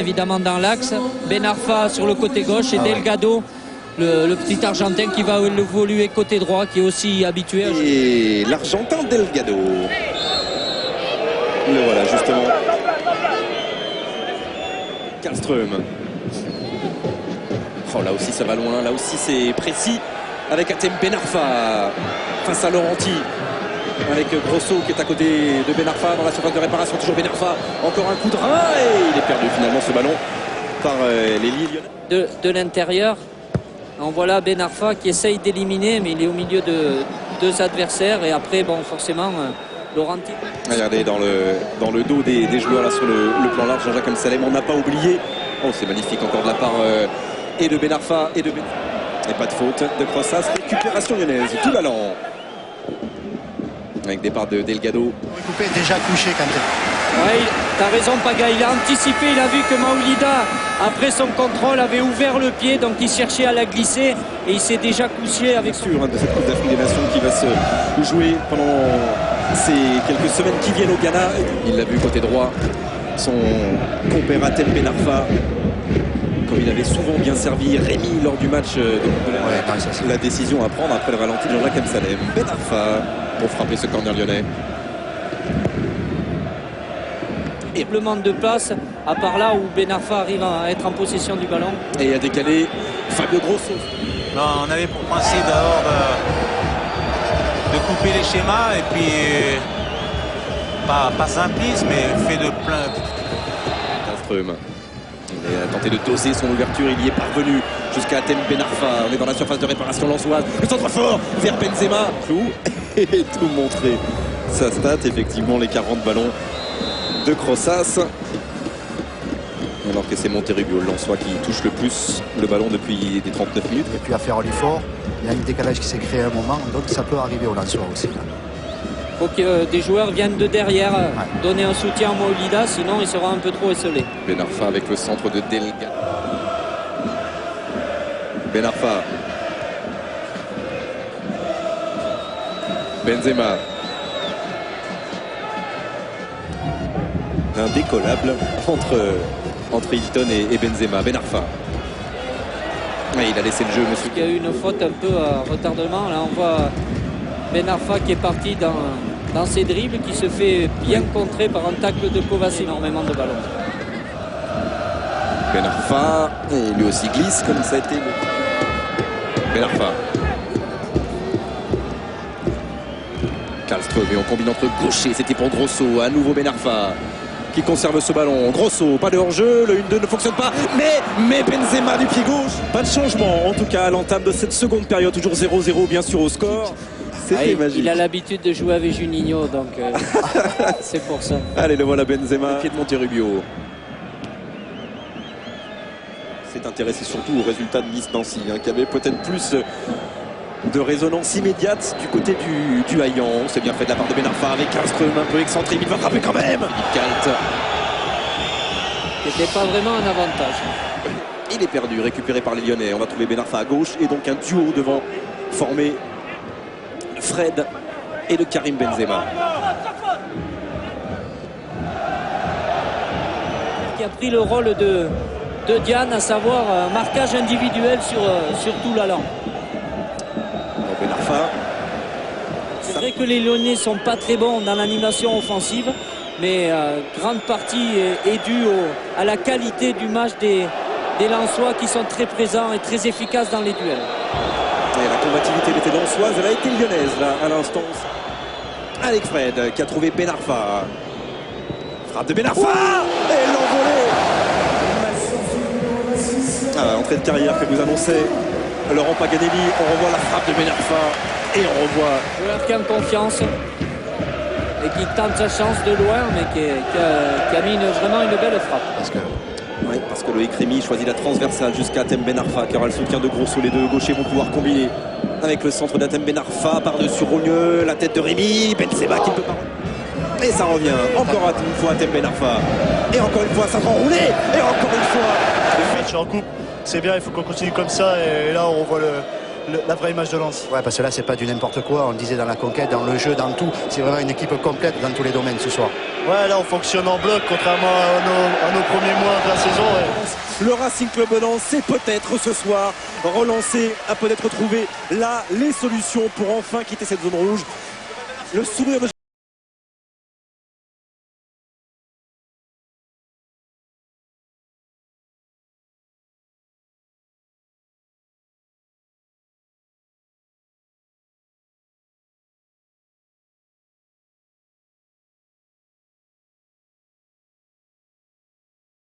Évidemment dans l'axe, Ben Arfa sur le côté gauche et Delgado, le petit Argentin qui va évoluer côté droit, qui est aussi habitué à jouer. Et l'Argentin Delgado. Le voilà justement. Karlström. Oh, là aussi ça va loin, là aussi c'est précis. Avec Hatem Ben Arfa face à Laurenti. Avec Grosso qui est à côté de Ben Arfa dans la surface de réparation. Toujours Ben Arfa, encore un coup de rein et il est perdu finalement ce ballon par les Lyonnais. De l'intérieur, on voit là Ben Arfa qui essaye d'éliminer, mais il est au milieu de deux adversaires et après bon forcément Laurenti. Regardez dans le dos des joueurs là sur le plan large, Jean-Jacques Amsalem, on n'a pas oublié. Oh c'est magnifique encore de la part et de Ben Arfa et de Ben. Et pas de faute de Crossas, récupération lyonnaise, tout l'allant. Avec départ de Delgado. Coupé déjà couché quand même. Oui, t'as raison Paga, il a anticipé, il a vu que Maoulida, après son contrôle, avait ouvert le pied, donc il cherchait à la glisser et il s'est déjà couché avec sûr de cette Coupe d'Afrique des Nations qui va se jouer pendant ces quelques semaines qui viennent au Ghana. Il l'a vu côté droit, son compère Hatem Ben Arfa, comme il avait souvent bien servi Rémi lors du match de la décision à prendre après le ralenti de Jean-Jacques Amsalem. Ben Arfa pour frapper ce corner lyonnais. Et demande de place, à part là où Ben Arfa arrive à être en possession du ballon. Et à décaler Fabio Grosso. Non, on avait pour principe d'abord de couper les schémas et puis pas simpliste mais fait de plein. Karlström. Il a tenté de doser son ouverture, il y est parvenu jusqu'à Hatem Ben Arfa. On est dans la surface de réparation lançoise. Le centre fort vers Benzema. Clou et tout montrer. Sa stat, effectivement, les 40 ballons de Crossas. Alors que c'est Monterrubio, le Lensois, qui touche le plus le ballon depuis des 39 minutes. Et puis à faire l'effort, il y a un décalage qui s'est créé à un moment, donc ça peut arriver au Lensois aussi. Il faut que des joueurs viennent de derrière donner un soutien à Maoulida, sinon il sera un peu trop esselé. Ben Arfa avec le centre de Delgado. Ben Arfa. Benzema. Indécollable entre Hilton et Benzema. Ben Arfa. Il a laissé le jeu, monsieur. Il y a eu une faute un peu à retardement. Là, on voit Ben Arfa qui est parti dans ses dribbles, qui se fait bien contrer par un tacle de Kovacic. Énormément de ballons. Ben Arfa, et lui aussi glisse comme ça a été. Ben Arfa. Karlström et on combine entre gaucher, c'était pour Grosso. À nouveau Ben Arfa qui conserve ce ballon. Grosso, pas de hors-jeu, le 1-2 ne fonctionne pas, mais Benzema du pied gauche. Pas de changement en tout cas à l'entame de cette seconde période, toujours 0-0 bien sûr au score. C'était magique. Il a l'habitude de jouer avec Juninho, donc c'est pour ça. Allez, le voilà Benzema, pied de Monterrubio. C'est intéressé surtout au résultat de Nice-Nancy, qui avait peut-être plus de résonance immédiate du côté du Haillan. C'est bien fait de la part de Ben Arfa avec Karlström un peu excentré, mais il va frapper quand même. Philippe Kalt. C'était pas vraiment un avantage. Il est perdu, récupéré par les Lyonnais. On va trouver Ben Arfa à gauche et donc un duo devant formé de Fred et de Karim Benzema. Qui a pris le rôle de Diane, à savoir un marquage individuel sur tout l'allant. Ben Arfa. C'est vrai que les Lyonnais sont pas très bons dans l'animation offensive, mais grande partie est due à la qualité du match des Lensois qui sont très présents et très efficaces dans les duels. Et la combativité était lensoise, elle a été lyonnaise là à l'instant. Avec Fred qui a trouvé Ben Arfa. Frappe de Ben Arfa et l'envolée. Entrée de carrière que nous annonçait Laurent Paganelli. On revoit la frappe de Ben Arfa et on revoit joueur qui a confiance et qui tente sa chance de loin, mais qui a mis vraiment une belle frappe. Parce que Loïc Rémy choisit la transversale jusqu'à Hatem Ben Arfa qui aura le soutien de Grosso. Les deux gauchers vont pouvoir combiner avec le centre d'Hatem Ben Arfa par-dessus Rogneux, la tête de Rémy, Benzema qui ne peut pas. Et ça revient encore une fois Hatem Ben Arfa. Et encore une fois ça va rouler. Et encore une fois. Le match en coupe, c'est bien, il faut qu'on continue comme ça. Et là on voit la vraie image de Lens. Ouais, parce que là, c'est pas du n'importe quoi. On le disait dans la conquête, dans le jeu, dans tout. C'est vraiment une équipe complète dans tous les domaines ce soir. Ouais, là, on fonctionne en bloc, contrairement à nos premiers mois de la saison. Ouais. Le Racing Club de Lens, c'est peut-être ce soir relancé, à peut-être trouver là les solutions pour enfin quitter cette zone rouge. Le sourire de